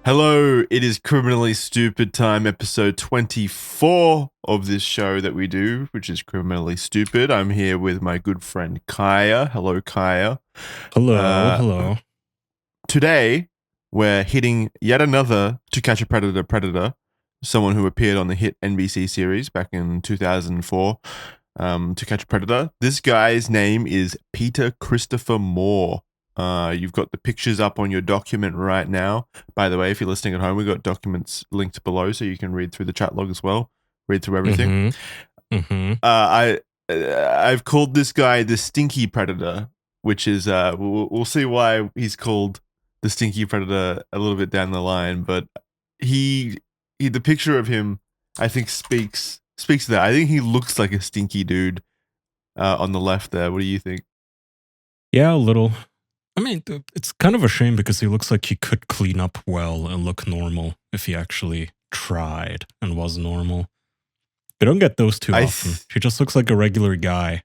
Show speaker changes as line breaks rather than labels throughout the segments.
Hello, it is Criminally Stupid Time, episode 24 of this show that we do, which is Criminally Stupid. I'm here with my good friend Kaya. Hello, Kaya.
Hello.
Today, we're hitting yet another To Catch a Predator, someone who appeared on the hit NBC series back in 2004, To Catch a Predator. This guy's name is Peter Christopher Moore. You've got the pictures up on your document right now. By the way, if you're listening at home, we've got documents linked below so you can read through the chat log as well. Read through everything. I've called this guy the Stinky Predator, which is we'll see why he's called the Stinky Predator a little bit down the line. But he the picture of him, I think speaks to that. I think he looks like a stinky dude on the left there. What do you think?
Yeah, a little. I mean, it's kind of a shame because he looks like he could clean up well and look normal if he actually tried and was normal. We don't get those too often. He just looks like a regular guy.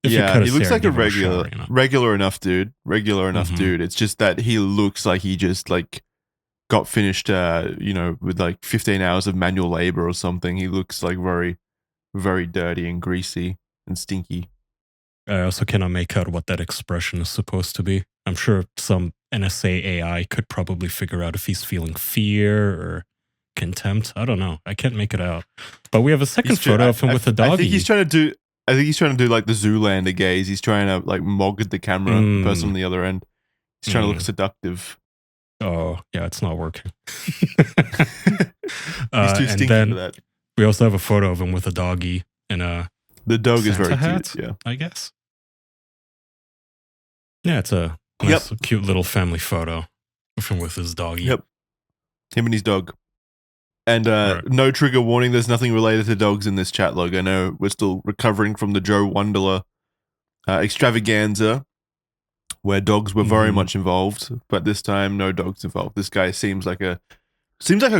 He looks like a regular enough dude. Dude. It's just that he looks like he just like got finished, with like 15 hours of manual labor or something. He looks like very, very dirty and greasy and stinky.
I also cannot make out what that expression is supposed to be. I'm sure some NSA AI could probably figure out if he's feeling fear or contempt. I don't know. I can't make it out. But we have a second photo of him with a doggy.
I think he's trying to do like the Zoolander gaze. He's trying to like mog at the camera, the person on the other end. He's trying to look seductive.
Oh, yeah, it's not working.
He's too stinky for that.
We also have a photo of him with a doggy and a
the dog
Santa
is very
hat,
cute, yeah.
I guess. Yeah, it's a nice, cute little family photo of him with his doggy.
Yep. Him and his dog. And no trigger warning, there's nothing related to dogs in this chat log. I know we're still recovering from the Joe Wonderler extravaganza, where dogs were very much involved, but this time no dogs involved. This guy seems like a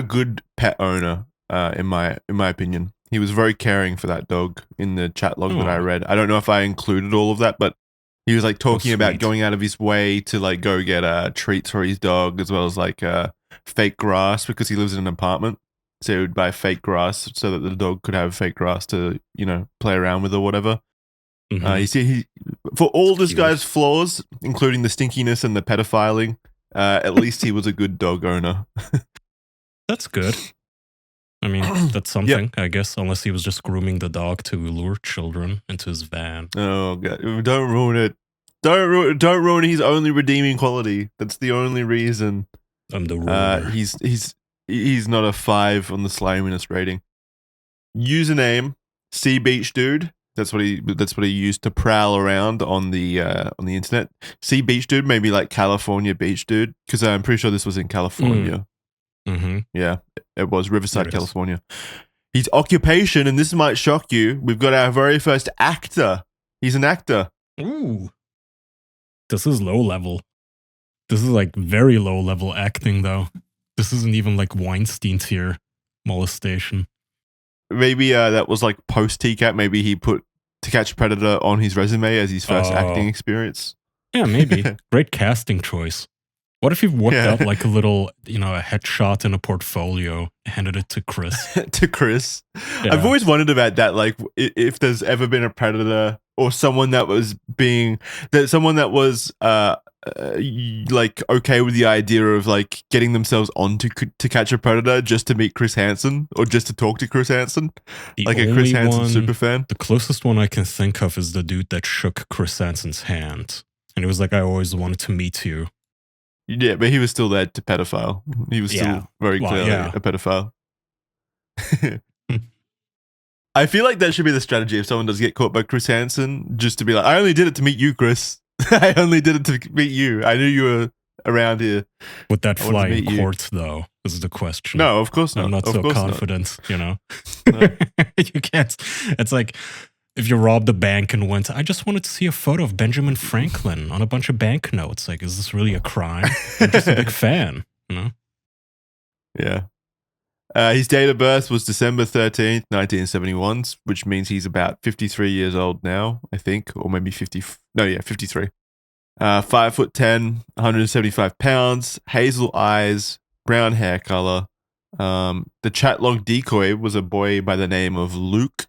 good pet owner, in my opinion. He was very caring for that dog in the chat log that I read. I don't know if I included all of that, but he was like talking about going out of his way to like go get treats for his dog, as well as like fake grass, because he lives in an apartment. So he would buy fake grass so that the dog could have fake grass to, play around with or whatever. You see, for all this guy's flaws, including the stinkiness and the pedophiling, at least he was a good dog owner.
That's good. I mean, that's something, I guess, unless he was just grooming the dog to lure children into his van.
Oh, God. Don't ruin it. Don't ruin his only redeeming quality. That's the only reason.
I'm the ruler.
He's not a 5 on the sliminess rating. Username Sea Beach Dude. That's what he used to prowl around on the internet. Sea Beach Dude, maybe like California Beach Dude, because I'm pretty sure this was in California. Yeah, it was Riverside, California. His occupation, and this might shock you, we've got our very first actor. He's an actor.
Ooh. This is low level. This is like very low level acting, though. This isn't even like Weinstein tier molestation.
Maybe that was like post TCAT. Maybe he put To Catch a Predator on his resume as his first acting experience.
Yeah, maybe. Great casting choice. What if he whipped out like a little, a headshot in a portfolio, handed it to Chris?
Yeah. I've always wondered about that. Like, if there's ever been a predator or someone that was like okay with the idea of like getting themselves on to Catch a Predator just to meet Chris Hansen or just to talk to Chris Hansen, like a Chris Hansen super fan.
The closest one I can think of is the dude that shook Chris Hansen's hand, and it was like, I always wanted to meet you.
Yeah, but he was still there to pedophile. He was still very clearly a pedophile. I feel like that should be the strategy if someone does get caught by Chris Hansen, just to be like, I only did it to meet you, Chris. I only did it to meet you. I knew you were around here.
Would that fly in court, though, is the question.
No, of course not.
I'm not so confident, No. You can't. It's like, if you robbed a bank and went, I just wanted to see a photo of Benjamin Franklin on a bunch of banknotes. Like, is this really a crime? I'm just a big fan,
Yeah. His date of birth was December 13th, 1971, which means he's about 53 years old now, I think, or maybe 53. 5'10", 175 pounds, hazel eyes, brown hair color. The chat log decoy was a boy by the name of Luke,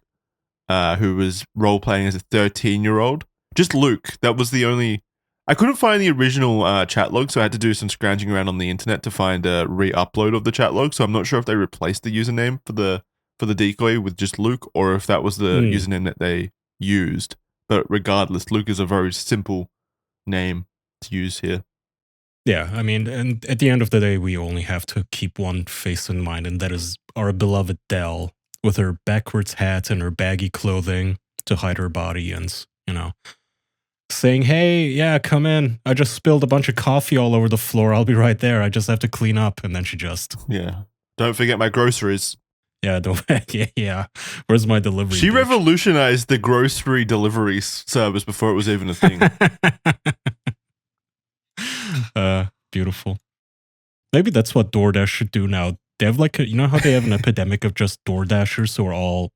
who was role playing as a 13-year-old. Just Luke. That was the only. I couldn't find the original chat log, so I had to do some scrounging around on the internet to find a re-upload of the chat log. So I'm not sure if they replaced the username for the decoy with just Luke, or if that was the username that they used. But regardless, Luke is a very simple name to use here.
Yeah, I mean, and at the end of the day, we only have to keep one face in mind, and that is our beloved Dell, with her backwards hat and her baggy clothing to hide her body, and, you know, saying, hey, yeah, come in. I just spilled a bunch of coffee all over the floor. I'll be right there. I just have to clean up. And then she just...
Yeah. Don't forget my groceries.
Yeah, don't... yeah. Where's my delivery?
She revolutionized the grocery delivery service before it was even a thing.
Beautiful. Maybe that's what DoorDash should do now. They have like, you know how they have an epidemic of just DoorDashers who are all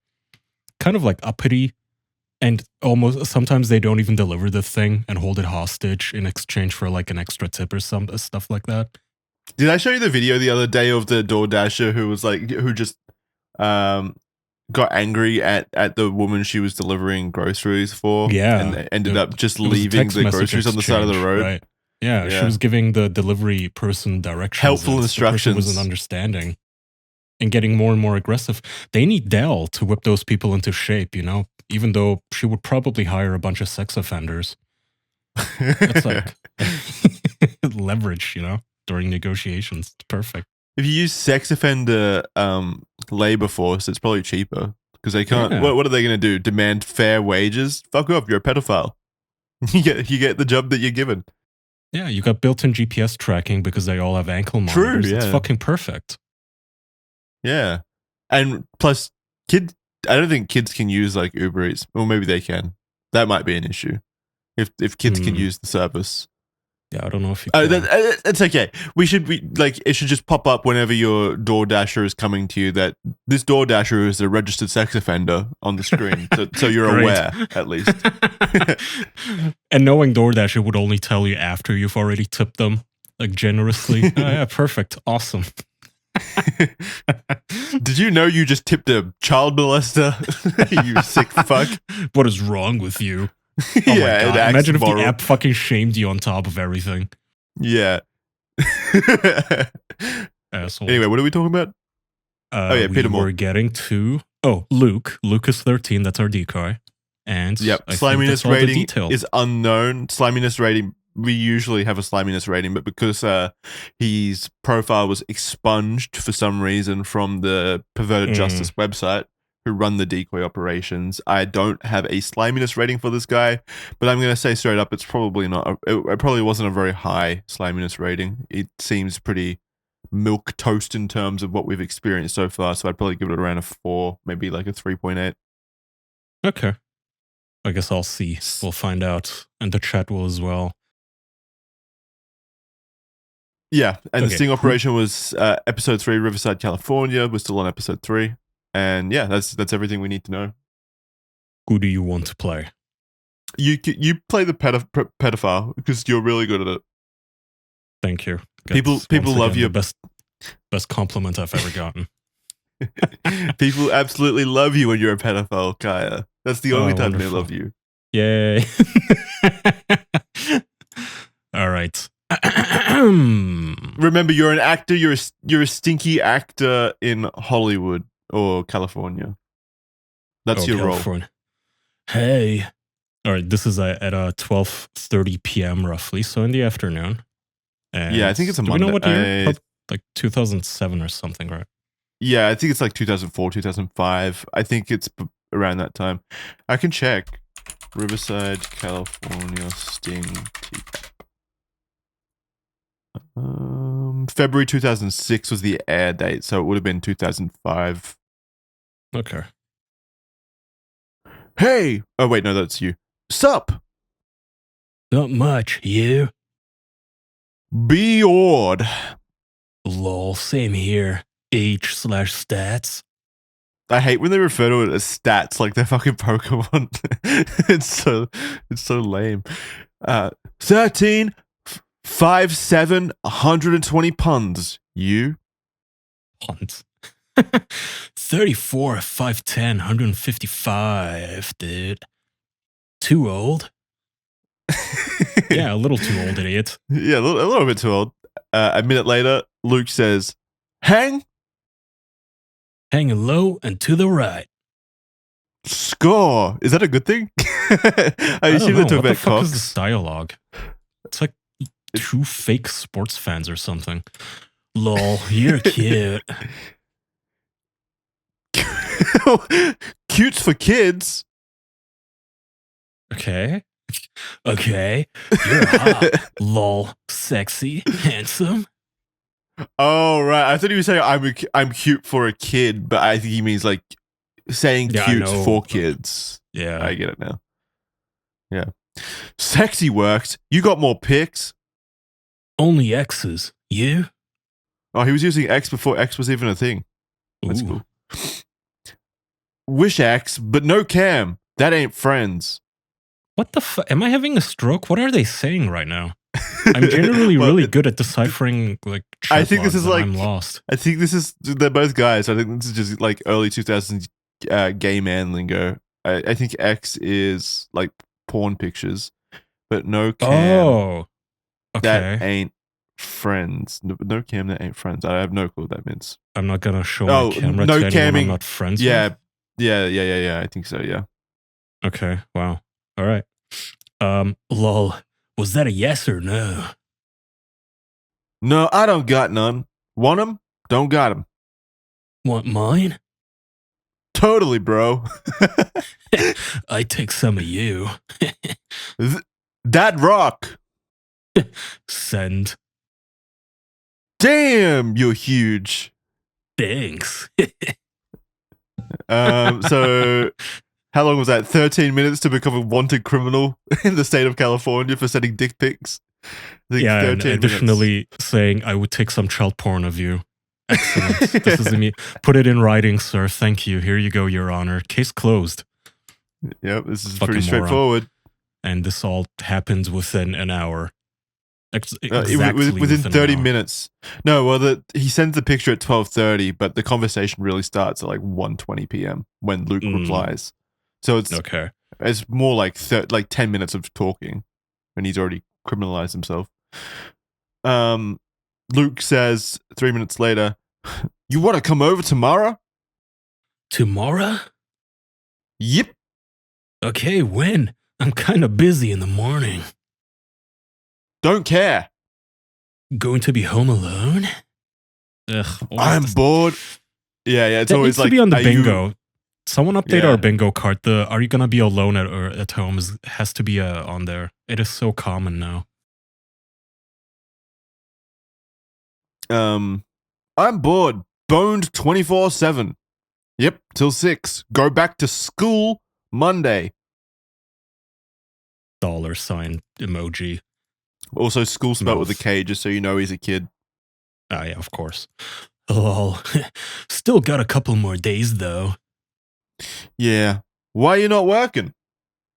kind of like uppity, and almost sometimes they don't even deliver the thing and hold it hostage in exchange for like an extra tip or some stuff like that.
Did I show you the video the other day of the DoorDasher who just got angry at the woman she was delivering groceries for?
Yeah.
And ended up just leaving the groceries on the side of the road.
Right. Yeah, she was giving the delivery person directions.
Helpful instructions.
The person wasn't understanding and getting more and more aggressive. They need Dell to whip those people into shape, you know, even though she would probably hire a bunch of sex offenders. That's like leverage, you know, during negotiations. It's perfect.
If you use sex offender labor force, it's probably cheaper because they can't. Yeah. What are they going to do? Demand fair wages? Fuck off! You're a pedophile. You get the job that you're given.
Yeah, you got built-in GPS tracking because they all have ankle monitors.
True, yeah.
It's fucking perfect.
Yeah, and plus, I don't think kids can use like Uber Eats. Well, maybe they can. That might be an issue if kids can use the service.
Yeah, I don't know if you can.
It's okay. It should just pop up whenever your DoorDasher is coming to you that this DoorDasher is a registered sex offender on the screen, so you're aware at least.
And knowing DoorDasher would only tell you after you've already tipped them, like generously. Oh, yeah, perfect, awesome.
Did you know you just tipped a child molester? You sick fuck.
What is wrong with you? Oh
yeah,
my God. Imagine if the app fucking shamed you on top of everything.
Yeah.
Asshole.
Anyway, what are we talking about?
We were getting to Luke. Luke is 13. That's our decoy. And
sliminess rating is unknown. Sliminess rating. We usually have a sliminess rating, but because his profile was expunged for some reason from the Perverted Justice website, who run the decoy operations, I don't have a sliminess rating for this guy, but I'm going to say straight up, it's probably not. It probably wasn't a very high sliminess rating. It seems pretty milk toast in terms of what we've experienced so far, so I'd probably give it around a 4, maybe like a 3.8.
Okay. I guess I'll see. We'll find out, and the chat will as well.
Yeah, and the sting operation was episode 3, Riverside, California. We're still on episode 3. And yeah, that's everything we need to know.
Who do you want to play?
You play the pedophile because you're really good at it.
Thank you.
People love you.
Best compliment I've ever gotten.
People absolutely love you when you're a pedophile, Kaya. That's the only time they love you.
Yay. All right.
Remember, you're an actor. You're a stinky actor in Hollywood. Or California. That's your role.
Hey. All right, this is at 12:30 p.m. roughly, so in the afternoon. And
yeah, I think it's a Monday.
Do we know what year? Like 2007 or something, right?
Yeah, I think it's like 2004, 2005. I think it's around that time. I can check. Riverside, California, Sting teacup. February 2006 was the air date, so it would have been 2005.
Okay.
Hey! Oh, wait, no, that's you. Sup?
Not much. You?
Be odd.
Lol, same here. H/stats.
I hate when they refer to it as stats like they're fucking Pokemon. It's so lame. 13, 5'7", 120 pounds. You?
Punt. 34, 5'10", 155, dude. Too old? Yeah, a little too old, idiot.
Yeah, a little bit too old. A minute later, Luke says, hang,
Hanging low and to the right.
score. Is that a good thing? I
I don't
assume
know.
they're talking
What the
about
fuck is this
cocks.
dialogue? It's like two fake sports fans or something. Lol, you're cute.
Cute's for kids.
Okay. Okay. You're hot. Lol. Sexy. Handsome.
Oh, right. I thought he was saying I'm cute for a kid, but I think he means like saying
Yeah, I
cute
know.
for kids.
Yeah.
I get it now. Yeah. Sexy worked. You got more pics.
Only X's. You?
Oh, he was using X before X was even a thing. That's
Ooh.
cool. Wish X, but no cam. That ain't friends.
What the fuck? Am I having a stroke? What are they saying right now? I'm generally
Well,
really good at deciphering like chat
I think this
logs,
is
and
like
I'm lost.
I think this is they're both guys. I think this is just like early 2000s gay man lingo. I think X is like porn pictures, but no cam.
Oh.
That
Okay.
ain't friends. No cam. That ain't friends. I have no clue what that means.
I'm not gonna show
Oh,
my camera
no
to anyone I'm
camming.
not friends
Yeah,
with.
yeah. I think so. Yeah.
Okay. Wow. All right. Lol. Was that a yes or no?
No, I don't got none. Want 'em? Don't got 'em.
Want mine?
Totally, bro.
I take some of you.
That rock.
Send.
Damn, you're huge.
Thanks.
So how long was that? 13 minutes to become a wanted criminal in the state of California for sending dick pics? I think
Yeah, and
13
additionally saying I would take some child porn of you. Excellent. This is me. Put it in writing, sir. Thank you. Here you go, Your Honor. Case closed.
Yep, this is
Fucking
pretty
moron.
straightforward.
And this all happens within an hour. Exactly
Within 30
an hour.
minutes. No, well, he sends the picture at 12:30, but the conversation really starts at like 1:20 p.m. when Luke replies. So it's more like 10 minutes of talking, and he's already criminalized himself. Luke says 3 minutes later, "You want to come over tomorrow?"
Tomorrow?
Yep.
Okay, when? I'm kind of busy in the morning.
Don't care.
Going to be home alone? Ugh.
I'm bored. Yeah. It's
that
always
needs
like
to be on the bingo. Someone update
Yeah.
our bingo card. The "Are you gonna be alone at home?" has to be on there. It is so common now.
I'm bored. Boned 24/7. Yep, till 6. Go back to school Monday.
$sign emoji.
Also, school spelled with a
Mouth.
K, just so you know he's a kid.
Ah, yeah, of course. Lol. Still got a couple more days though.
Yeah. Why are you not working?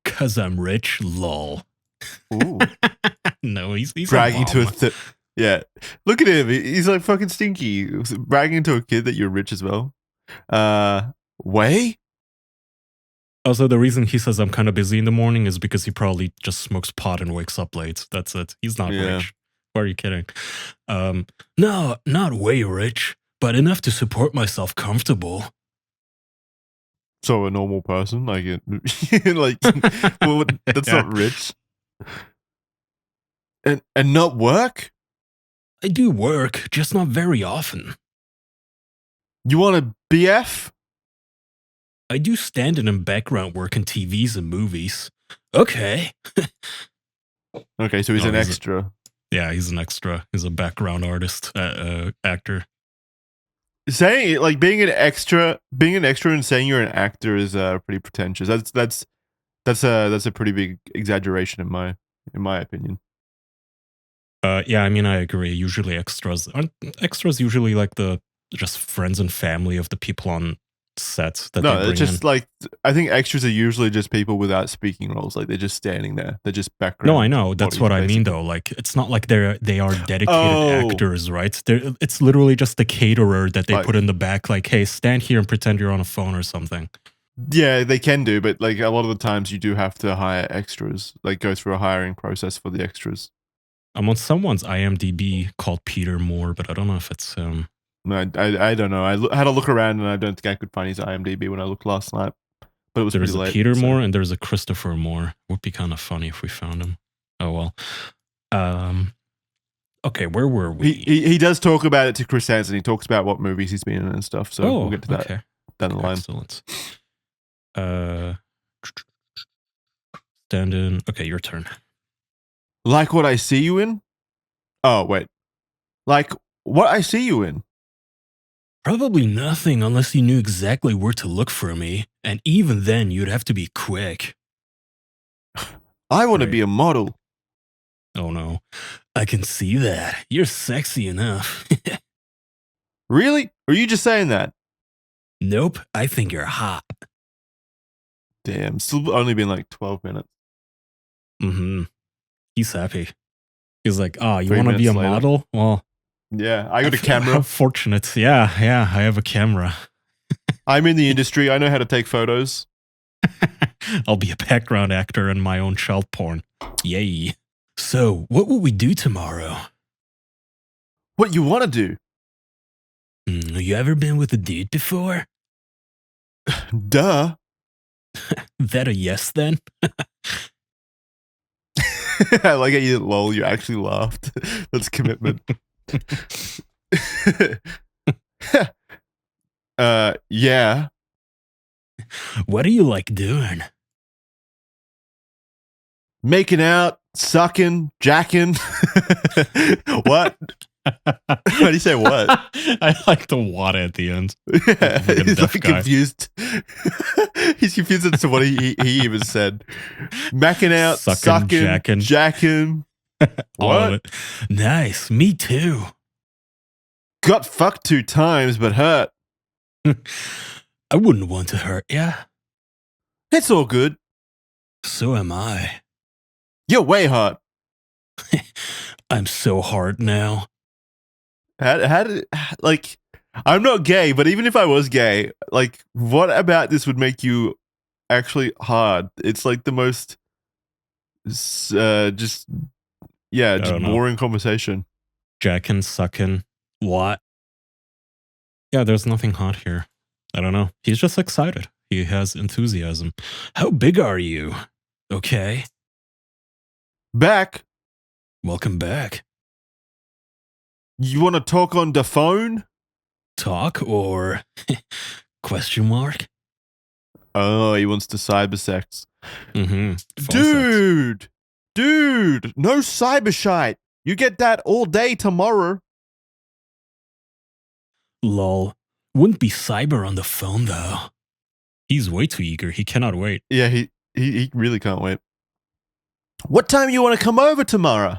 'Cause I'm rich. Lol.
Ooh.
No, he's
Bragging to a
mom.
yeah. Look at him. He's like fucking Stinky. Bragging to a kid that you're rich as well. Way?
Also, the reason he says I'm kind of busy in the morning is because he probably just smokes pot and wakes up late. That's it. He's not rich. Why are you kidding? No, not way rich, but enough to support myself comfortable.
So a normal person, like, like, well, that's not rich. And not work?
I do work, just not very often.
You want a BF?
I do stand-in and background work in TVs and movies. Okay.
Okay, so he's an extra.
Yeah, he's an extra. He's a background artist, actor.
Saying it, like being an extra and saying you're an actor is pretty pretentious. That's a pretty big exaggeration in my opinion.
Yeah, I mean, I agree. Usually extras aren't extras usually like the just friends and family of the people on sets that they
No,
bring
it's just
in.
like I think extras are usually just people without speaking roles. Like they're just standing there. They're just background.
No, I know. That's
bodies,
what I mean,
basically.
though. Like, it's not like they are dedicated
Oh,
actors, right? It's literally just a caterer that they
Like-
put in the back, like, hey, stand here and pretend you're on a phone or something.
yeah, they can do, but like a lot of the times you do have to hire extras. Like go through a hiring process for the extras.
I'm on someone's IMDb called Peter Moore, but I don't know if it's him.
No, I don't know. Had a look around and I don't think I could find his IMDb when I looked last night. But it was
There's
pretty
a
late.
Peter
so-
Moore and there's a Christopher Moore. Would be kind of funny if we found him. Oh well. Okay, where were we?
He does talk about it to Chris Hansen. He talks about what movies he's been in and stuff. So
Oh,
we'll get to that
okay.
down the line.
Excellent. Stand in. Okay, your turn.
Like what I see you in? Oh, wait. Like what I see you in?
Probably nothing unless you knew exactly where to look for me. And even then, you'd have to be quick.
I want to
Right.
be a model.
Oh no. I can see that. You're sexy enough.
Really? Or are you just saying that?
Nope, I think you're hot.
Damn, still only been like 12 minutes.
Mm-hmm. He's happy. He's like, oh, you
3
want to be a
minutes later.
model? Well,
Yeah, I got a
how
camera.
fortunate. Yeah, I have a camera.
I'm in the industry. I know how to take photos.
I'll be a background actor in my own child porn. Yay. So, what will we do tomorrow?
What you want to do?
You ever been with a dude before?
Duh.
That a yes then?
I like how you lol, you actually laughed. That's commitment. Yeah.
What do you like doing?
Making out, sucking, jacking. What? How do you say what?
I like the what at the end.
Yeah,
Like a
he's
deaf
like
guy.
confused. He's confused as to what he even said. Macking out,
Sucking,
sucking, jacking.
All of
What?
it. Nice. Me too.
Got fucked 2 times, but hurt.
I wouldn't want to hurt ya.
It's all good.
So am I.
You're way hot.
I'm so hard now.
How did like? I'm not gay, but even if I was gay, like, what about this would make you actually hard? It's like the most, just
don't know.
boring conversation.
Jackin', sucking. What? Yeah, there's nothing hot here. I don't know. He's just excited. He has enthusiasm. How big are you? Okay.
Back.
Welcome back.
You want to talk on the phone?
Talk or question mark?
Oh, he wants to cybersex.
Mm-hmm.
Dude, no cyber shite. You get that all day tomorrow.
Lol. Wouldn't be cyber on the phone though. He's way too eager. He cannot wait.
Yeah, he really can't wait. What time you want to come over tomorrow?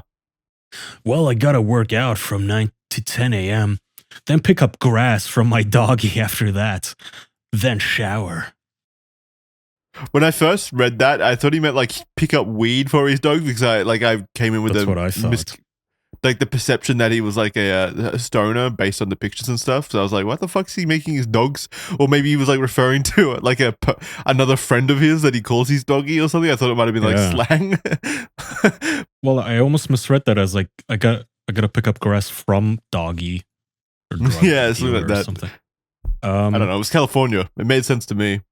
Well, I gotta work out from 9 to 10 a.m. Then pick up grass from my doggy after that. Then shower.
When I first read that, I thought he meant like pick up weed for his dog because I came in with
That's what I thought.
like the perception that he was like a stoner based on the pictures and stuff. So I was like, what the fuck is he making his dogs? Or maybe he was like referring to like another friend of his that he calls his doggy or something. I thought it might have been like slang.
Well, I almost misread that as like I gotta pick up grass from doggy. Or drug
Yeah, something
dealer
like
or
that.
Something.
I don't know. It was California. It made sense to me.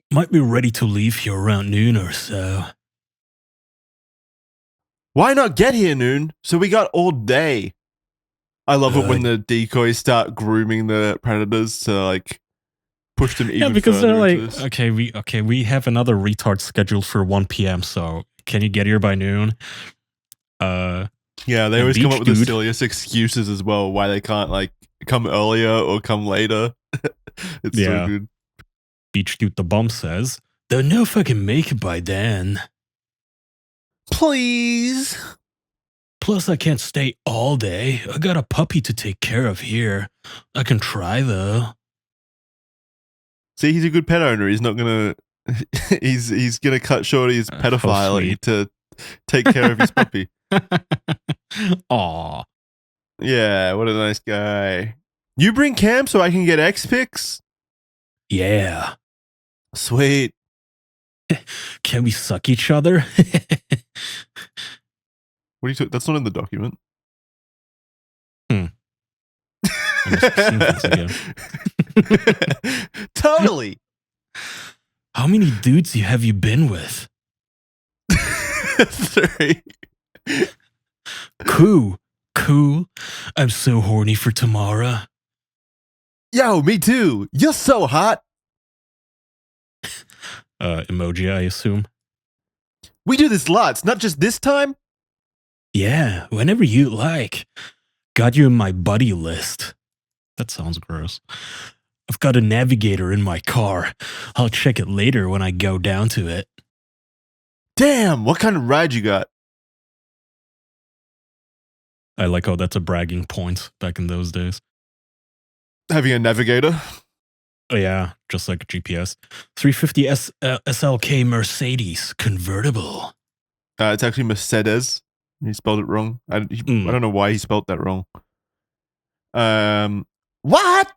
Might be ready to leave here around noon or so.
Why not get here noon? So we got all day. I love it when the decoys start grooming the predators to like push them even
Yeah, because they're
further
like,
into this.
we have another retard scheduled for 1 p.m. So can you get here by noon?
Yeah, they always come up with the silliest excuses as well why they can't like come earlier or come later. It's so good.
Beach Dude the Bum says, they'll know if I can make it by then.
Please.
Plus, I can't stay all day. I got a puppy to take care of here. I can try though.
See, he's a good pet owner. He's not gonna. He's gonna cut short his pedophilia to take care of his puppy.
Aw.
Yeah, what a nice guy. You bring Cam so I can get X pics?
Yeah.
Sweet.
Can we suck each other?
What are you talking? That's not in the document.
I must have seen things again.
Totally.
How many dudes have you been with?
3.
Cool. I'm so horny for Tamara.
Yo, me too. You're so hot.
Emoji, I assume.
We do this lots, not just this time.
Yeah, whenever you like. Got you in my buddy list. That sounds gross. I've got a navigator in my car. I'll check it later when I go down to it.
Damn, what kind of ride you got?
I like how that's a bragging point back in those days.
Having a navigator?
Oh yeah, just like a GPS. 350 SLK Mercedes convertible.
It's actually Mercedes. He spelled it wrong. I don't know why he spelled that wrong. What?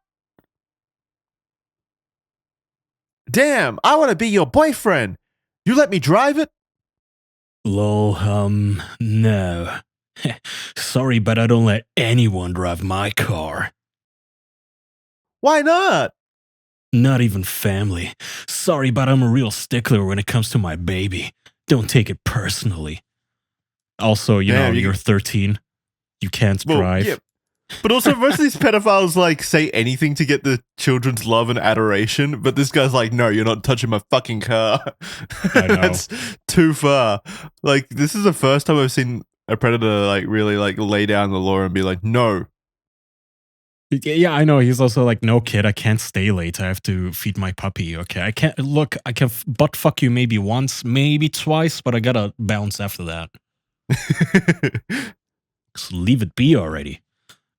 Damn, I want to be your boyfriend. You let me drive it?
Lol, no. Sorry, but I don't let anyone drive my car.
Why not?
Not even family. Sorry, but I'm a real stickler when it comes to my baby. Don't take it personally. Also, you're 13. You can't drive. Yeah.
But also, most of these pedophiles like say anything to get the children's love and adoration. But this guy's like, no, you're not touching my fucking car.
I know.
That's too far. Like, this is the first time I've seen a predator like really like lay down the law and be like, no.
Yeah, I know. He's also like, no, kid, I can't stay late. I have to feed my puppy. Okay, I can butt fuck you maybe once, maybe twice, but I gotta bounce after that. So leave it be already.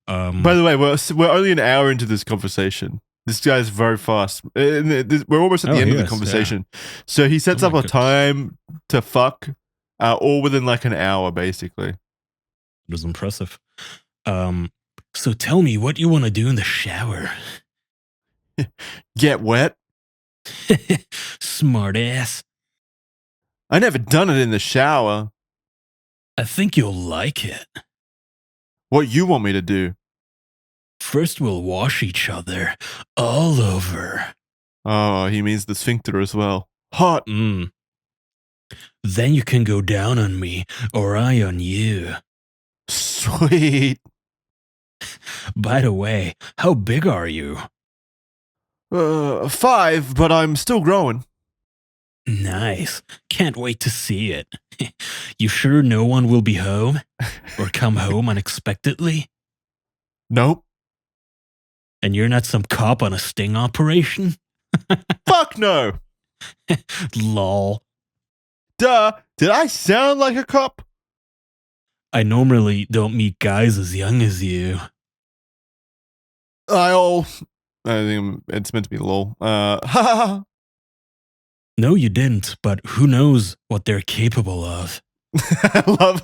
By the way, we're only an hour into this conversation. This guy's very fast. We're almost at the end of the conversation. Yeah. So he sets up a time to fuck, all within like an hour, basically.
It was impressive. So tell me what you want to do in the shower.
Get wet.
Smart ass.
I never done it in the shower.
I think you'll like it.
What you want me to do?
First we'll wash each other all over.
Oh, he means the sphincter as well. Hot.
Then you can go down on me or I on you.
Sweet.
By the way, how big are you?
5, but I'm still growing.
Nice. Can't wait to see it. You sure no one will be home? Or come home unexpectedly?
Nope.
And you're not some cop on a sting operation?
Fuck no.
Lol.
Duh. Did I sound like a cop?
I normally don't meet guys as young as you.
I think it's meant to be lol.
No, you didn't, but who knows what they're capable of.
I love,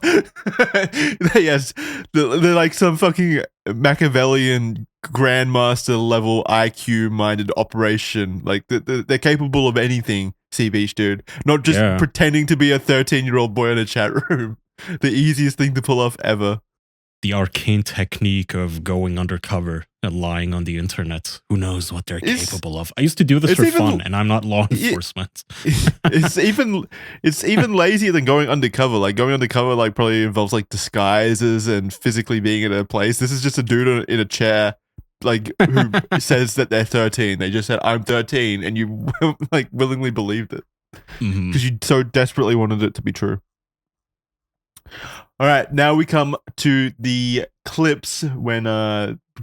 yes, they're like some fucking Machiavellian grandmaster level IQ minded operation. Like they're capable of anything, Sea Beach dude. Not just pretending to be a 13-year-old boy in a chat room. The easiest thing to pull off ever.
The arcane technique of going undercover and lying on the internet. Who knows what they're capable of? I used to do this for fun, and I'm not law enforcement.
It's even lazier than going undercover. Like going undercover, like probably involves like disguises and physically being in a place. This is just a dude in a chair, like who says that they're 13. They just said, "I'm 13," and you like willingly believed it because you so desperately wanted it to be true. All right, now we come to the clips when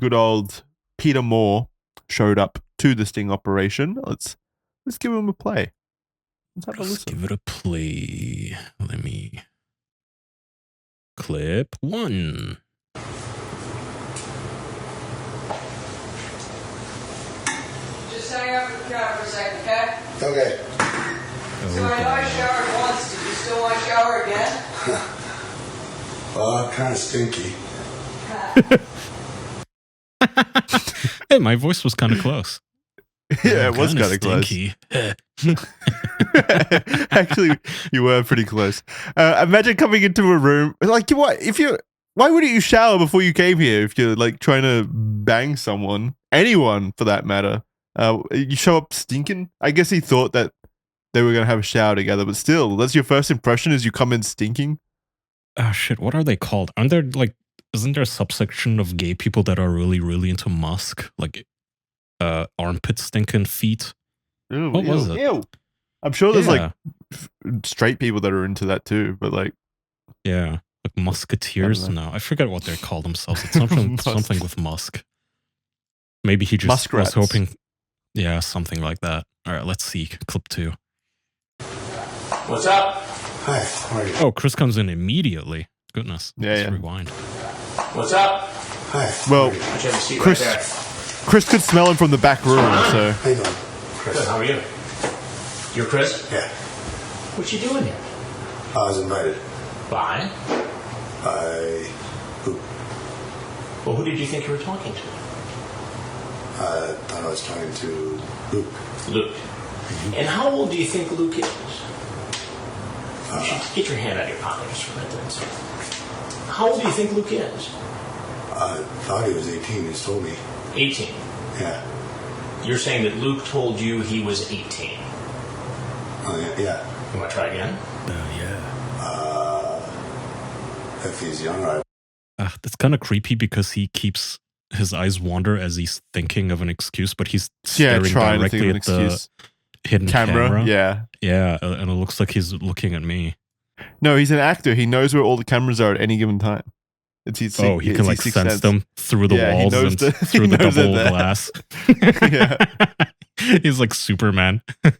good old Peter Moore showed up to the sting operation. Let's give him a play.
Let's give it a play. Let me clip 1.
Just hang out with the cops. Okay.
So I know I showered once. Did you still want to shower again?
Kind of stinky.
Hey, my voice was kind of close.
Yeah, it was kind of close.
Stinky.
Actually, you were pretty close. Imagine coming into a room like what if you. Why wouldn't you shower before you came here if you're like trying to bang someone, anyone for that matter? You show up stinking. I guess he thought that they were gonna have a shower together, but still, that's your first impression is you come in stinking.
Oh shit, what are they called? Aren't there like, isn't there a subsection of gay people that are really, really into musk? Like armpit stinking feet?
Ew,
What was it?
Ew. I'm sure there's
Yeah.
like straight people that are into that too, but like
Yeah. Like musketeers?
I don't
No, I forget what they call themselves. It's something something with musk. Maybe he just
Muskrats.
was hoping. Yeah, something like that. Alright, let's see. Clip 2.
What's up?
Hi, how are you?
Oh, Chris comes in immediately. Goodness.
Yeah,
Let's
yeah.
rewind.
What's up?
Hi.
Well,
Why don't you have a seat
Chris-
right there?
Chris could smell him from the back room, so
How you doing?
Good,
Chris.
how are you? You're Chris?
Yeah,
What you doing here?
I was invited.
By?
Who?
Well, who did you think you were talking to?
I thought I was talking to Luke.
Luke. And how old do you think Luke is? You should get your hand out of your pocket just for that second. How old do you think Luke is?
I thought he was 18. He just told me.
18.
Yeah.
You're saying that Luke told you he was 18.
Yeah.
You want to try again?
If he's younger,
That's kind of creepy because he keeps his eyes wander as he's thinking of an excuse, but he's
yeah,
staring
trying to think
directly
of an
at the
excuse.
hidden
Camera,
camera.
yeah.
Yeah, and it looks like he's looking at me.
No, he's an actor. He knows where all the cameras are at any given time. It's his.
Oh, he
it's
can
his
like
sixth
sense them through the
Yeah, he
walls
knows
and
the-
through
he
the
knows
double
they're there.
glass.
Yeah.
He's like Superman.
if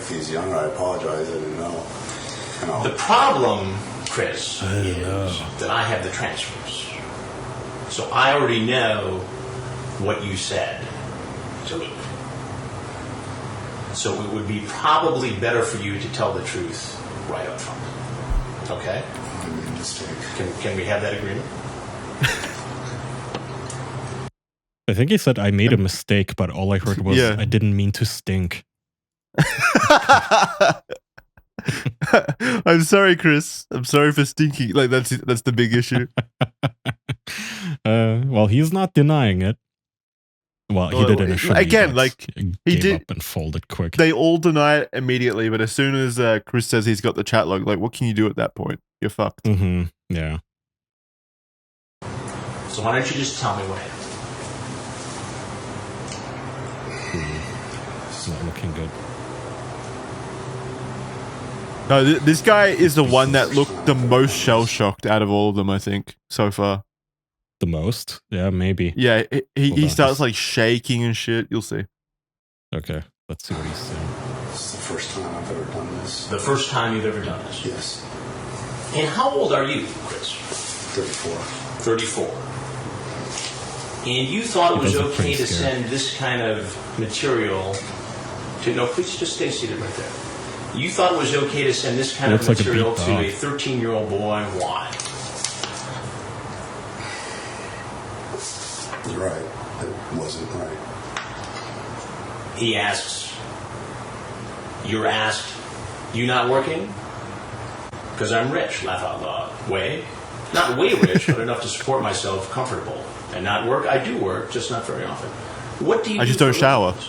he's younger, I apologize. I didn't know. You know.
The problem, Chris, is that I have the transcripts. So I already know what you said to Luke. So it would be probably better for you to tell the truth right up front. Okay?
I made a mistake.
Can we have that agreement?
I think he said I made a mistake, but all I heard was
Yeah.
I didn't mean to stink.
I'm sorry, Chris. I'm sorry for Stinky. Like that's the big issue.
Well, he's not denying it. Well, he did
Well,
initially.
again,
but
like, he
gave
did-
up and folded quick.
They all deny it immediately, but as soon as Chris says he's got the chat log, like, what can you do at that point? You're fucked.
Mm-hmm. Yeah.
So why don't you just tell me what happened?
It's not looking good.
No, this guy is the one that looked the most shell shocked out of all of them. I think so far.
The most? Yeah, maybe.
Yeah, he
Hold on.
starts like shaking and shit. You'll see.
Okay, let's see what he's saying.
This is the first time I've ever done this.
The first time you've ever done this.
Yes.
And how old are you, Chris?
34.
34. And you thought it
He
was
does look
okay
pretty
to
scared.
send this kind of material to... No, please just stay seated right there. You thought it was okay to send this kind of
Looks like a
material
beat
to
dog.
a 13-year-old boy. Why?
You're right. It wasn't right.
He asks. You're asked, you not working? Because I'm rich, laugh out loud. Way? Not way rich, but enough to support myself comfortable. And not work? I do work, just not very often. What do you
I
do
just don't
for a
shower.
living?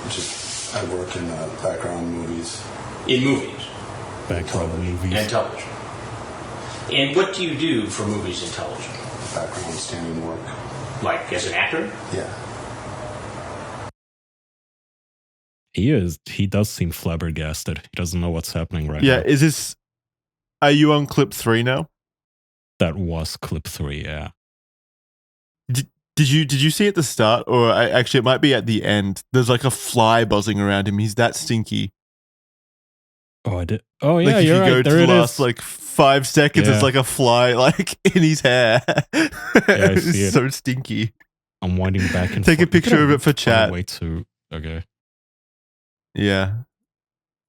Just, I work in background movies.
In movies
Background
and
movies.
television. And what do you do for movies and television?
Background standing work.
Like as an actor?
Yeah.
He does seem flabbergasted. He doesn't know what's happening right
Yeah,
now.
is this? Are you on clip 3 now?
That was clip 3, yeah.
Did you see at the start, or actually it might be at the end? There's like a fly buzzing around him. He's that stinky.
Oh, I did. Oh, yeah,
Like if
you're
you
right.
go to
There
the
it
last
is.
like 5 seconds,
Yeah.
it's like a fly like in his hair.
I see
It's
it.
so stinky.
I'm winding back and
Take a
forth. We
picture
could
of it for
find a
chat.
way to Okay.
Yeah.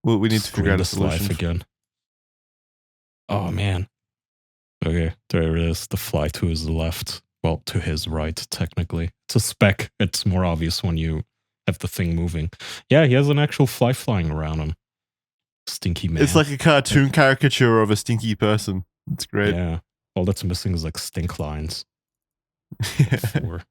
Well, we need to figure out a
Screen this
solution.
life again. Oh man. Okay, there it is. The fly to his left. Well, to his right, technically. It's a speck. It's more obvious when you have the thing moving. Yeah, he has an actual fly flying around him. Stinky man.
It's like a cartoon caricature of a stinky person. It's great.
Yeah. All that's missing is like stink lines. Four.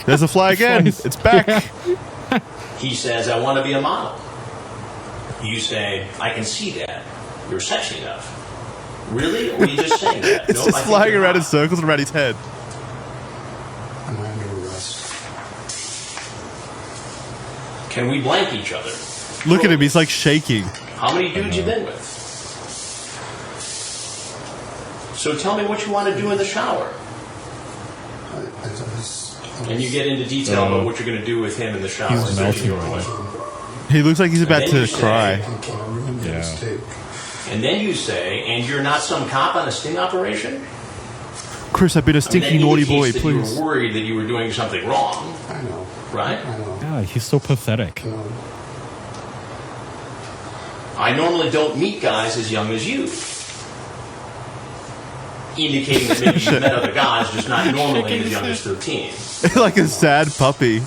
There's a fly again.
Flies.
It's back.
Yeah.
He says, I want to be a model. You say, I can see that. You're sexy enough. Really? Or are you just saying that?
It's
Nope, I
just
think
flying
you're
around in
hot.
circles around his head.
Am I under arrest?
Can we blank each other?
Look at him. He's like shaking.
How many dudes you been with? So tell me what you want to do in the shower.
I was
And you get into detail about what you're going to do with him in the shower.
He's
especially
melting
your
right
wife.
He looks like he's about
then
to
you say-
cry.
I can't remember
Yeah.
the mistake.
And then you say, and you're not some cop on a sting operation?
Chris, I've been a
I mean,
stinky
that
naughty boy,
indicates that you
please.
were worried that you were doing something wrong,
I know.
right?
I know.
Yeah, he's so pathetic.
No.
I normally don't meet guys as young as you. Indicating that maybe you've met other guys, just not normally as young as 13.
Like a sad puppy.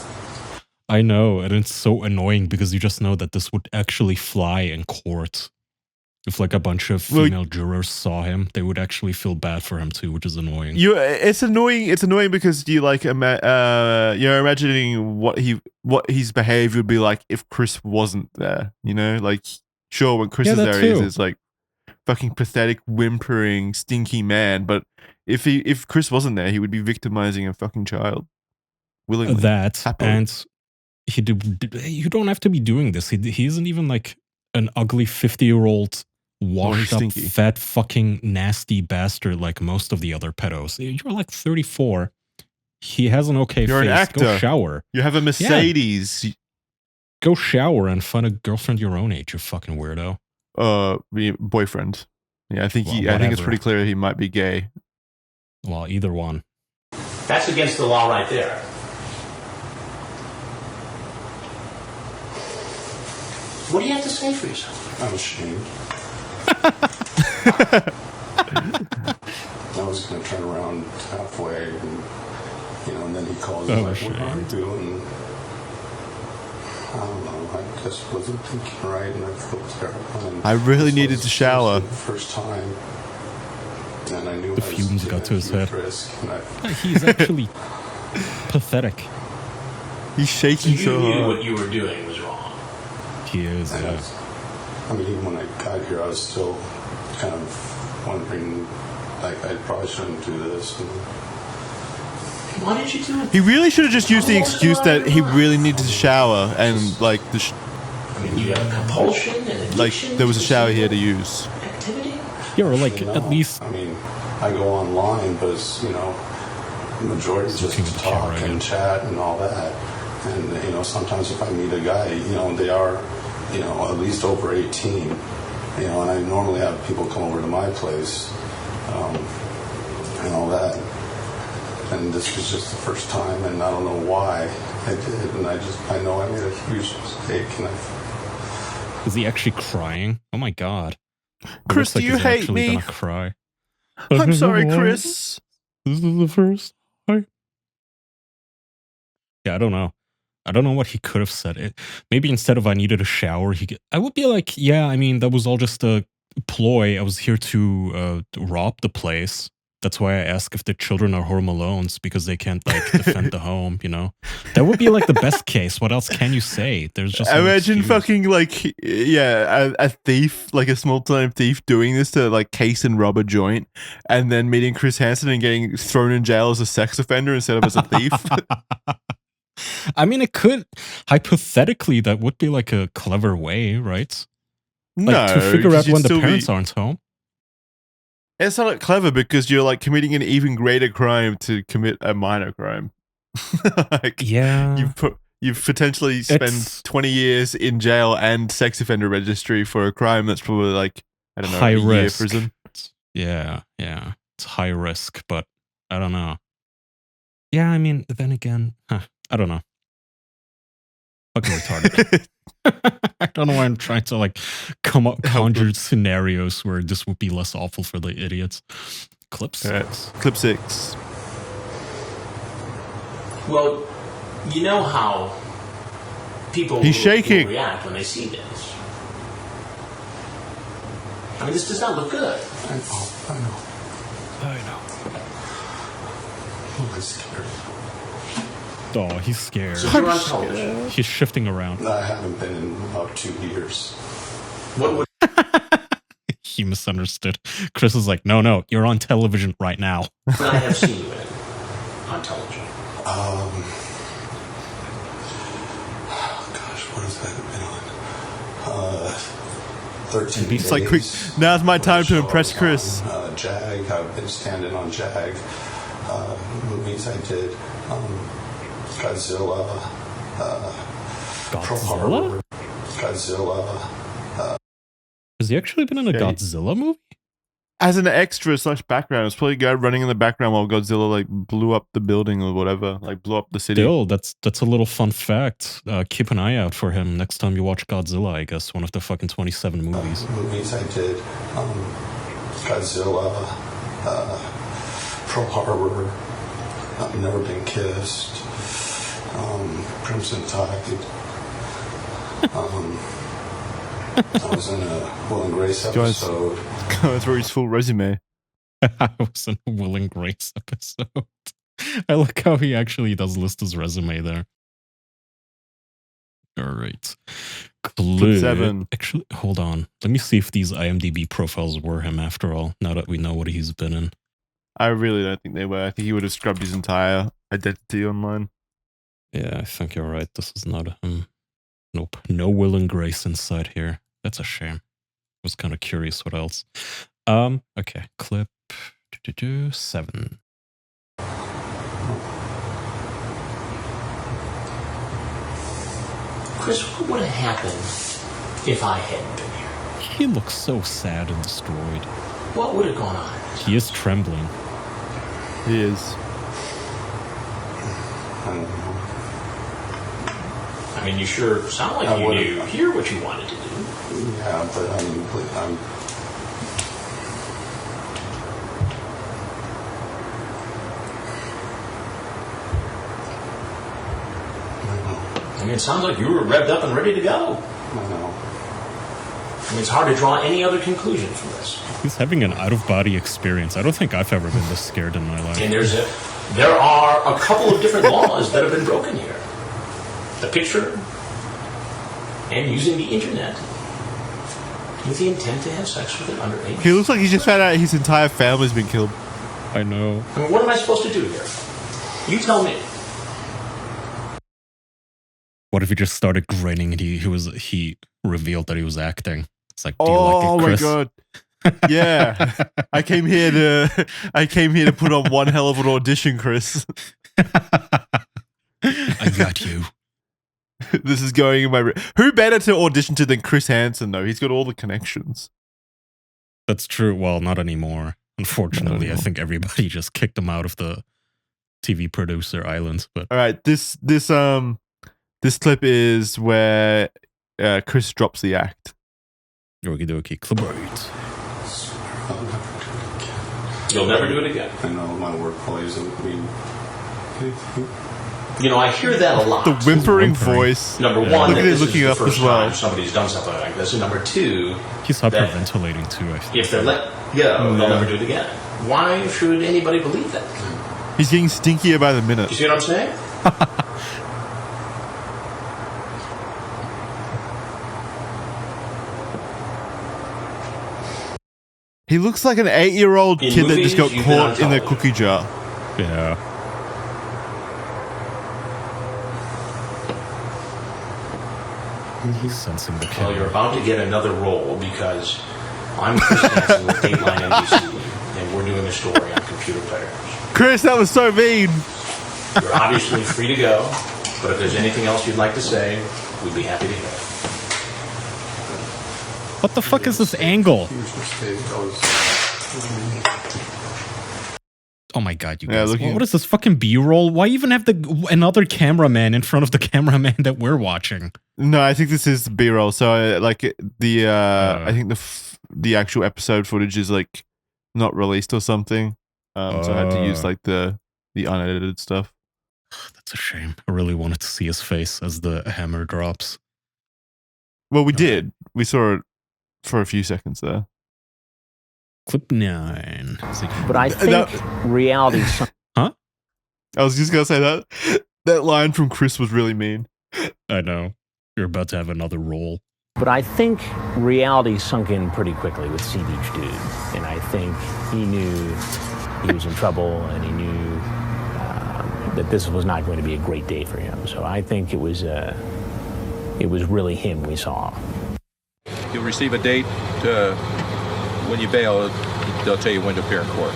I know, and it's so annoying because you just know that this would actually fly in court. If like a bunch of
Well,
female jurors saw him, they would actually feel bad for him too, which is annoying.
It's annoying. It's annoying because you're imagining what his behavior would be like if Chris wasn't there. You know, like sure when Chris
Yeah,
is
that
there, he's
too.
this like fucking pathetic, whimpering, stinky man. But if Chris wasn't there, he would be victimizing a fucking child willingly.
That
Happily.
and you don't have to be doing this. He isn't even like an ugly 50-year-old washed up
stinky.
fat fucking nasty bastard like most of the other pedos. You're like 34. He has an okay
You're an
face. Go
actor.
shower.
You have a Mercedes.
Go shower and find a girlfriend your own age, you fucking weirdo.
Boyfriend. Yeah, I think
Well,
I think it's
whatever.
pretty clear he might be gay.
Well, either one.
That's against the law right there. What do you have to say for yourself?
I'm ashamed. I was going to turn around halfway, and then he calls me
Oh,
like, "What are you
ashamed.
doing?" I don't know. I just wasn't thinking right, and I felt terrible. And
I really
this
needed
was
to shower.
the first time, and I knew
The
I was
fumes
taking
got to
a
his
huge
head.
risk, and I,
He's actually pathetic.
He's
So
shaking
you
so
knew
hard.
what you were doing was wrong.
He is.
and I mean, even when I got here, I was still kind of wondering, like, I probably shouldn't do this. And
Why did you do it?
He really should have just used the excuse that he really needed to shower and like
I mean, you have compulsion and
like
addiction.
there was a shower here to use.
Activity?
Yeah, or like
No.
at least
I mean, I go online, but it's, the majority is
Looking at
just
the
talk
camera again.
and chat and all that. And, sometimes if I meet a guy, they are, at least over 18. And I normally have people come over to my place and all that. And this was just the first time, and I don't know why I did. And I know I made a huge mistake. And
is he actually crying? Oh my god. It
Chris,
looks like
do you
he's
hate
actually
me?
gonna cry.
I'm sorry, Chris.
This is the first time. Yeah, I don't know. I don't know what he could have said. Maybe instead of I needed a shower, I would be like, yeah, I mean, that was all just a ploy. I was here to rob the place. That's why I ask if the children are home alone, because they can't like defend the home, That would be like the best case. What else can you say? There's just no
Imagine
excuse.
fucking like a thief, like a small time thief, doing this to like case and rob a joint, and then meeting Chris Hansen and getting thrown in jail as a sex offender instead of as a thief.
I mean, it could hypothetically that would be like a clever way, right? Like to figure
'cause
out
you'd
when the
still be-
parents aren't home.
It's not clever because you're like committing an even greater crime to commit a minor crime. Like,
Yeah,
you've potentially spent
It's-
20 years in jail and sex offender registry for a crime that's probably like, I don't know,
high
a year
risk.
prison.
Yeah, it's high risk, but I don't know. Yeah, I mean, then again, I don't know. Fucking retarded. I don't know why I'm trying to like conjure scenarios where this would be less awful for the idiots. Clip 6.
Clip 6.
Well, you know how people
He's shaking.
will react when they see this. I mean, this does not look good.
I know. I'm scared.
Oh, he's scared.
So you're on television.
He's shifting around.
I haven't been in about 2 years.
What would
He misunderstood. Chris is like, no, you're on television right now.
I have seen you in on television?
Gosh, what has that been on? 13
It's
days.
like, quick. Now's my time to impress Chris.
Jag, I've been standing on Jag. Movies I did. Godzilla. Pearl Harbor, Godzilla.
Has he actually been in a
Yeah.
Godzilla movie?
As an extra / background, it's probably a guy running in the background while Godzilla like blew up the building or whatever, like blew up the city.
Still, that's a little fun fact. Keep an eye out for him next time you watch Godzilla, I guess, one of the fucking 27 movies.
Movies I did. Godzilla. Pearl Harbor. I've Never Been Kissed. Crimson Tide. I was in a Will and Grace episode.
Going through his full resume.
I was in a Will and Grace episode. I like how he actually does list his resume there. All right.
Clip 7.
Actually, hold on. Let me see if these IMDb profiles were him after all, now that we know what he's been in.
I really don't think they were. I think he would have scrubbed his entire identity online.
Yeah, I think you're right. This is not him. Nope. No Will and Grace inside here. That's a shame. I was kind of curious what else. Okay. Clip 7.
Chris, what would have happened if I hadn't been here?
He looks so sad and destroyed.
What would have gone on?
He is trembling.
He is.
I don't know.
I mean, you sure sound like
I
you
would've-
knew here what you wanted to do.
Yeah, but I'm
I mean, it sounds like you were revved up and ready to go.
I know.
I mean, it's hard to draw any other conclusion from this.
He's having an out-of-body experience. I don't think I've ever been this scared in my life.
And there are a couple of different laws that have been broken here. The picture and using the internet with the intent to have sex with an underage.
He looks like he just found out his entire family's been killed.
I know.
I mean, what am I supposed to do here? You tell me.
What if he just started grinning and he revealed that he was acting? It's like, do you
Oh,
like it, Chris?
my god. Yeah. I came here to put on one hell of an audition, Chris.
I got you.
This is going in my Who better to audition to than Chris Hansen though? He's got all the connections.
That's true. Well, not anymore. Unfortunately, I think everybody just kicked him out of the TV producer islands. But
All right, this clip is where Chris drops the act.
okie dokie, clip 8.
I'll never do it again.
You'll never do it again.
I know my workplace. I mean,
You know, I hear that a lot.
The whimpering
whimpering.
voice.
Number
Yeah.
one,
Look at
that
him
this
looking
is the
up
first
as well.
time somebody's done something like this. And number two,
He's hyperventilating too, I think.
if they're let go, they'll
Yeah.
never do it again. Why should anybody believe that?
He's getting stinkier by the minute.
You see what I'm saying?
He looks like an 8-year-old
In
kid that just got
movies, you've been on
caught in the
television.
cookie jar.
Yeah. He's sensing the
Well, you're
kid.
about to get another role because I'm Chris Hansen with Dateline NBC, and we're doing a story on computer players.
Chris, that was so mean.
You're obviously free to go, but if there's anything else you'd like to say, we'd be happy to hear it.
What the fuck is this angle?
huge mistake. I was
Oh my god, you
Yeah,
guys.
looking-
What is this fucking B-roll? Why even have another cameraman in front of the cameraman that we're watching?
No, I think this is B-roll. So I think the actual episode footage is like not released or something. So I had to use like the unedited stuff.
That's a shame. I really wanted to see his face as the hammer drops.
Well, we did. We saw it for a few seconds there.
Clip 9.
But I think reality.
I was just gonna say that line from Chris was really mean.
I know. You're about to have another roll.
But I think reality sunk in pretty quickly with Sea Beach Dude, and I think he knew he was in trouble, and he knew that this was not going to be a great day for him. So I think it was really him we saw.
You'll receive a date when you bail. They'll tell you when to appear in court.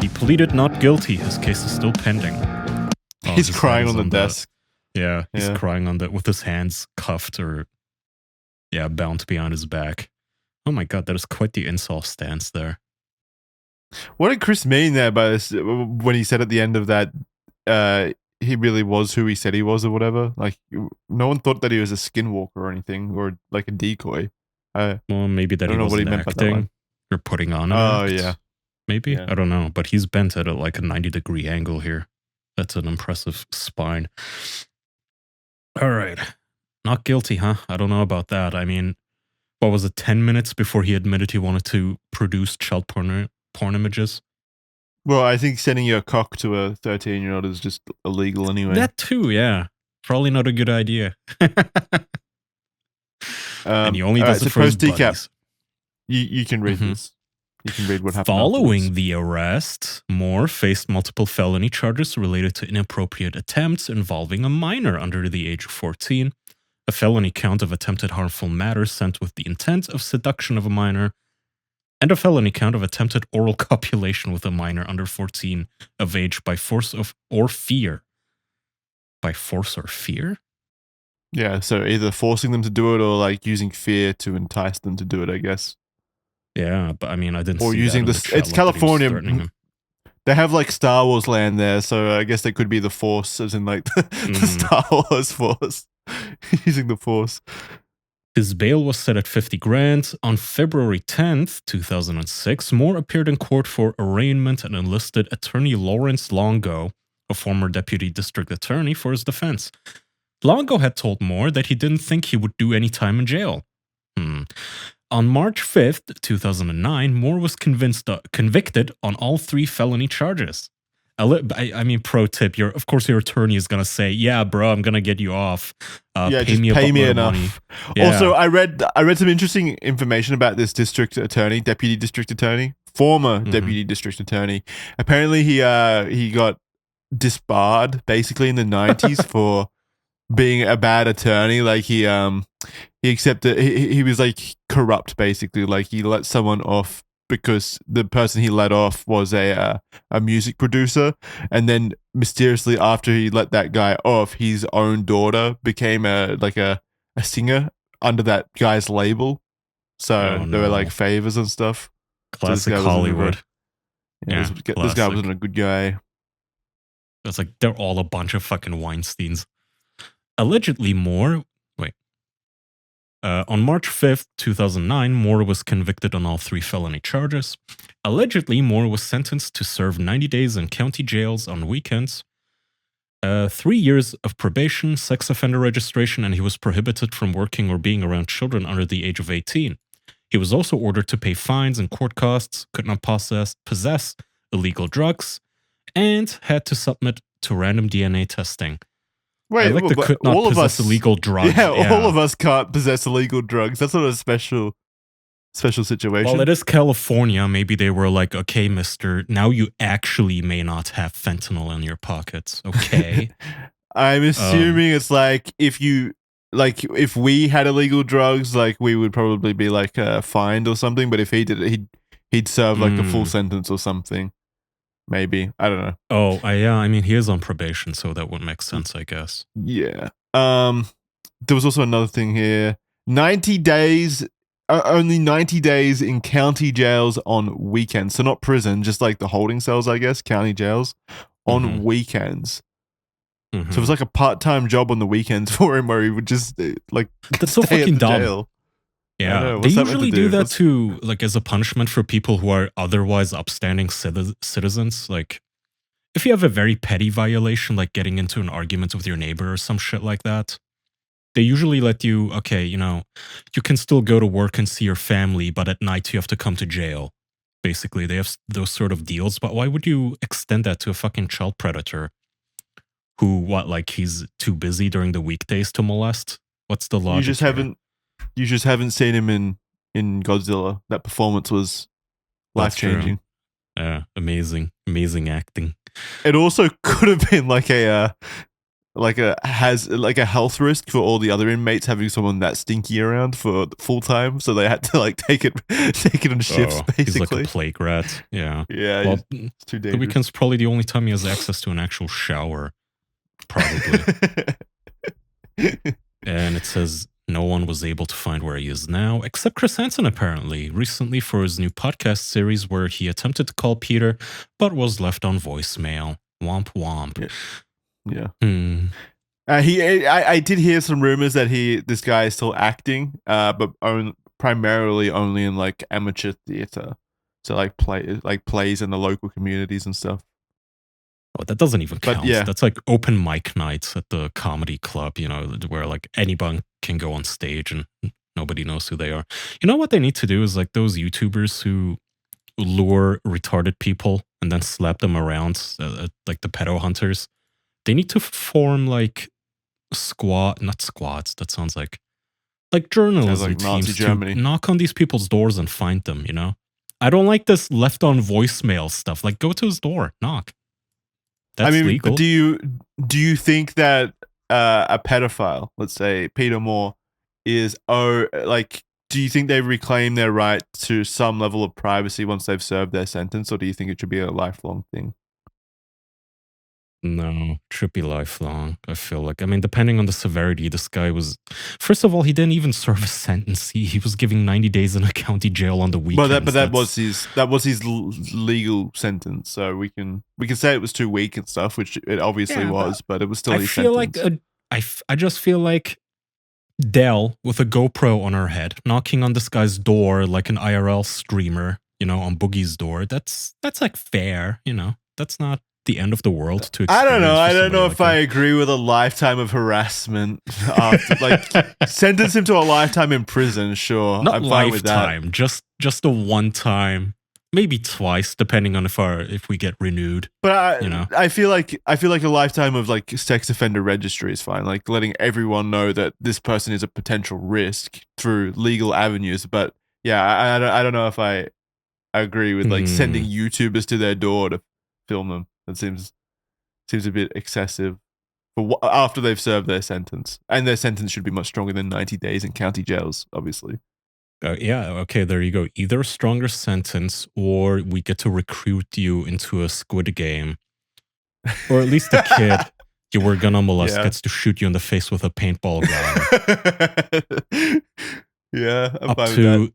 He pleaded not guilty. His case is still pending. Oh,
He's
his
crying
hand
on
is
the desk.
Yeah, he's
Yeah.
crying on with his hands cuffed or, bound behind his back. Oh my god, that is quite the insult stance there.
What did Chris mean there by this when he said at the end of that he really was who he said he was or whatever? Like, no one thought that he was a skinwalker or anything or like a decoy.
Well, maybe that
I
he
don't know what he
wasn't
meant by that
acting
one.
or putting on an
Oh,
act.
yeah.
Maybe?
Yeah.
I don't know. But he's bent at like a 90-degree angle here. That's an impressive spine. All right. Not guilty, huh? I don't know about that. I mean, what was it, 10 minutes before he admitted he wanted to produce child porn images?
Well, I think sending your cock to a 13-year-old is just illegal anyway.
That too, yeah. Probably not a good idea. And he only does it for his buddies.
You can read this. You can read what happened.
Following
afterwards.
the arrest, Moore faced multiple felony charges related to inappropriate attempts involving a minor under the age of 14, a felony count of attempted harmful matter sent with the intent of seduction of a minor, and a felony count of attempted oral copulation with a minor under 14 of age by force or fear. By force or fear?
Yeah, so either forcing them to do it or like using fear to entice them to do it, I guess.
Yeah, but I mean, I didn't
Or
see
using
that in
the-
the chat,
it's
like, that he was
California.
threatening him.
They have like Star Wars land there, so I guess they could be the Force, as in like the Star Wars Force. Using the Force.
His bail was set at 50 grand. On February 10th, 2006, Moore appeared in court for arraignment and enlisted attorney Lawrence Longo, a former deputy district attorney, for his defense. Longo had told Moore that he didn't think he would do any time in jail. On March 5th, 2009, Moore was convicted on all 3 felony charges. I mean, pro tip, your attorney is going to say, yeah, bro, I'm going to get you off.
Yeah,
pay me enough. Money. Yeah.
Also, I read some interesting information about this deputy district attorney, former deputy district attorney. Apparently, he got disbarred basically in the 90s for being a bad attorney. Like he accepted he was like corrupt basically. Like he let someone off because the person he let off was a music producer, and then mysteriously after he let that guy off, his own daughter became a singer under that guy's label. So there were like favors and stuff.
Classic Hollywood.
This guy wasn't a good guy.
It's like they're all a bunch of fucking Weinsteins. Allegedly, Moore. On March 5th, 2009, Moore was convicted on all 3 felony charges. Allegedly, Moore was sentenced to serve 90 days in county jails on weekends, 3 years of probation, sex offender registration, and he was prohibited from working or being around children under the age of 18. He was also ordered to pay fines and court costs, could not possess illegal drugs, and had to submit to random DNA testing.
Wait,
could not
all of
possess
us
illegal drugs.
Yeah, all of us can't possess illegal drugs. That's not a special situation.
Well, it is California. Maybe they were like, okay, mister, now you actually may not have fentanyl in your pockets. Okay.
I'm assuming it's like if we had illegal drugs, like we would probably be like fined or something. But if he did it, he'd serve like a full sentence or something. Maybe. I don't know.
Oh, yeah. I mean, he is on probation, so that would make sense, I guess.
Yeah. There was also another thing here. 90 days only 90 days in county jails on weekends. So not prison, just like the holding cells, I guess, county jails on weekends.
Mhm.
So it was like a part-time job on the weekends for him where he would just like
That's so
stay at
fucking
the
dumb.
jail.
Yeah,
know.
they
What's that meant to
usually
do?
do that
What's-
to like as a punishment for people who are otherwise upstanding citizens. Like, if you have a very petty violation, like getting into an argument with your neighbor or some shit like that, they usually let you. Okay, you know, you can still go to work and see your family, but at night you have to come to jail. Basically, they have those sort of deals. But why would you extend that to a fucking child predator? Who like he's too busy during the weekdays to molest? What's the logic?
You just haven't seen him in Godzilla. That performance was life-changing.
Yeah, amazing acting.
It also could have been like a health risk for all the other inmates having someone that stinky around for full time, so they had to like take it on shifts. Basically,
he's like a plague rat. Yeah,
yeah.
Well,
it's too
the
dangerous.
weekend's probably the only time he has access to an actual shower. Probably. And it says no one was able to find where he is now, except Chris Hansen, apparently, recently for his new podcast series where he attempted to call Peter, but was left on voicemail. Womp womp.
Yeah.
I
I did hear some rumors that this guy is still acting, but primarily only in like amateur theater, so like plays in the local communities and stuff.
Oh, that doesn't even
But
count.
yeah.
That's like open mic nights at the comedy club, you know, where like anyone can go on stage and nobody knows who they are. You know what they need to do is like those YouTubers who lure retarded people and then slap them around, like the pedo hunters. They need to form like not squads. That sounds like journalism
like Nazi
teams
Germany.
to knock on these people's doors and find them. You know, I don't like this left on voicemail stuff. Like, go to his door, knock. That's legal.
But do you think that a pedophile, let's say Peter Moore, is do you think they reclaim their right to some level of privacy once they've served their sentence, or do you think it should be a lifelong thing?
No, it should be lifelong. I feel like. I mean, depending on the severity, this guy was. First of all, he didn't even serve a sentence. He was giving 90 days in a county jail on the weekends.
But that was his legal sentence. So we can say it was too weak and stuff, which it obviously was, but it was still.
I feel
sentence.
I just feel like Dell with a GoPro on her head, knocking on this guy's door like an IRL streamer, you know, on Boogie's door. That's like fair, you know. That's not the end of the world to
I don't know. I don't know
like
if I agree with a lifetime of harassment. Sentence him to a lifetime in prison. Sure,
not
I'm fine with that.
lifetime, just a one time, maybe twice, depending on if we get renewed.
But
you know,
I feel like a lifetime of like sex offender registry is fine. Like letting everyone know that this person is a potential risk through legal avenues. But yeah, I don't know if I agree with like sending YouTubers to their door to film them. That seems a bit excessive for after they've served their sentence, and their sentence should be much stronger than 90 days in county jails, obviously.
Yeah, okay, there you go. Either a stronger sentence, or we get to recruit you into a Squid Game, or at least the kid you were gonna molest gets to shoot you in the face with a paintball gun.
Yeah, I'm
up
fine
to
with that.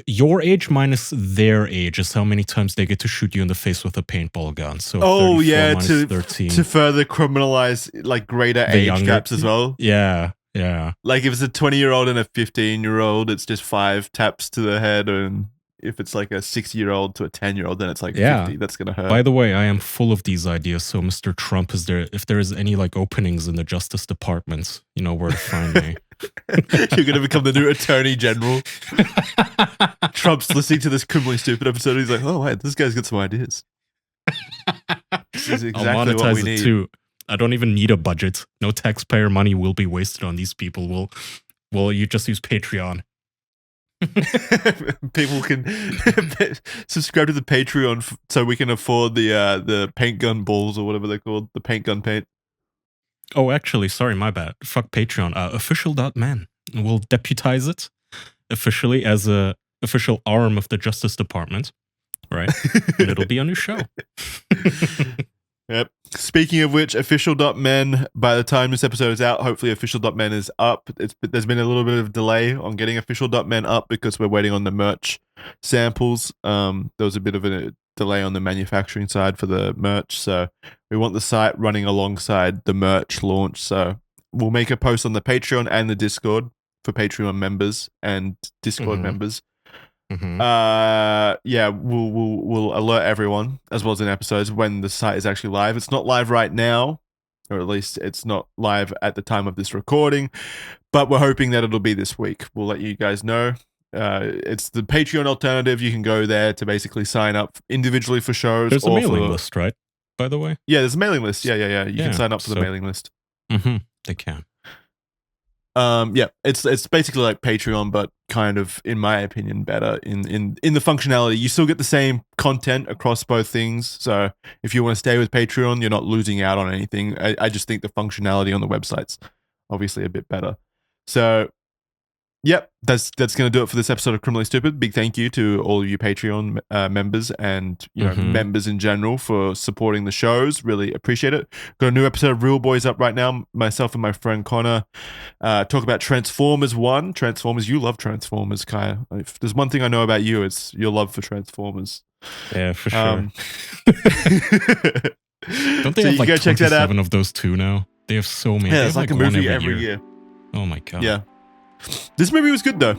your age minus their age is how many times they get to shoot you in the face with a paintball gun. So
to
13.
to further criminalize like greater age gaps as well.
Yeah.
Like if it's a 20-year-old and a 15-year-old, it's just 5 taps to the head, and if it's like a 6-year-old to a 10-year-old, then it's like 50. That's gonna hurt.
By the way, I am full of these ideas. So, Mr. Trump, if there is any like openings in the Justice Department, you know where to find me.
You're gonna become the new Attorney General. Trump's listening to this criminally stupid episode. He's like, "Oh wait, this guy's got some ideas." This is exactly
I'll monetize
what we
it
need.
too. I don't even need a budget. No taxpayer money will be wasted on these people. Well, you just use Patreon.
People can subscribe to the Patreon so we can afford the paint gun balls or whatever they're called, the paint gun paint.
Oh, actually, sorry, my bad. Fuck Patreon. Official.man. We'll deputize it officially as a official arm of the Justice Department, right? And it'll be a new show.
Yep. Speaking of which, official.men, by the time this episode is out, hopefully official.men is up. There's been a little bit of delay on getting official.men up because we're waiting on the merch samples. There was a bit of a delay on the manufacturing side for the merch, so we want the site running alongside the merch launch. So we'll make a post on the Patreon and the Discord for Patreon members and Discord members. Yeah, we'll alert everyone as well as in episodes when the site is actually live. It's not live right now, or at least it's not live at the time of this recording, but we're hoping that it'll be this week. We'll let you guys know. It's the Patreon alternative. You can go there to basically sign up individually for shows.
There's a mailing list, right? By the way,
yeah, there's a mailing list. Yeah. You can sign up for the mailing list.
They can.
Yeah, it's basically like Patreon, but kind of, in my opinion, better in the functionality. You still get the same content across both things. So if you want to stay with Patreon, you're not losing out on anything. I just think the functionality on the website's obviously a bit better. So, yep, that's going to do it for this episode of Criminally Stupid. Big thank you to all of you Patreon members and members in general for supporting the shows. Really appreciate it. Got a new episode of Real Boys up right now. Myself and my friend Connor talk about Transformers 1. Transformers, you love Transformers, Kaya. If there's one thing I know about you, it's your love for Transformers.
Yeah, for sure. Don't they
So
have
you
like
go check that out.
27 of those too now? They have so many.
Yeah,
They
it's
have
like a
one
movie every year.
Oh my god.
Yeah. This movie was good though.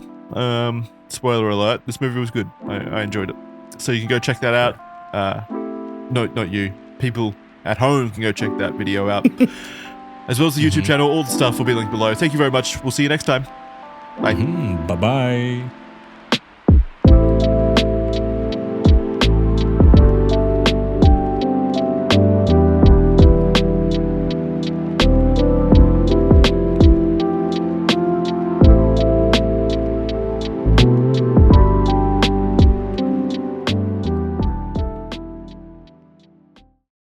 Spoiler alert, this movie was good. I enjoyed it. So you can go check that out. No, not you. People at home can go check that video out. As well as the YouTube channel. All the stuff will be linked below. Thank you very much. We'll see you next time. Bye.
Bye-bye.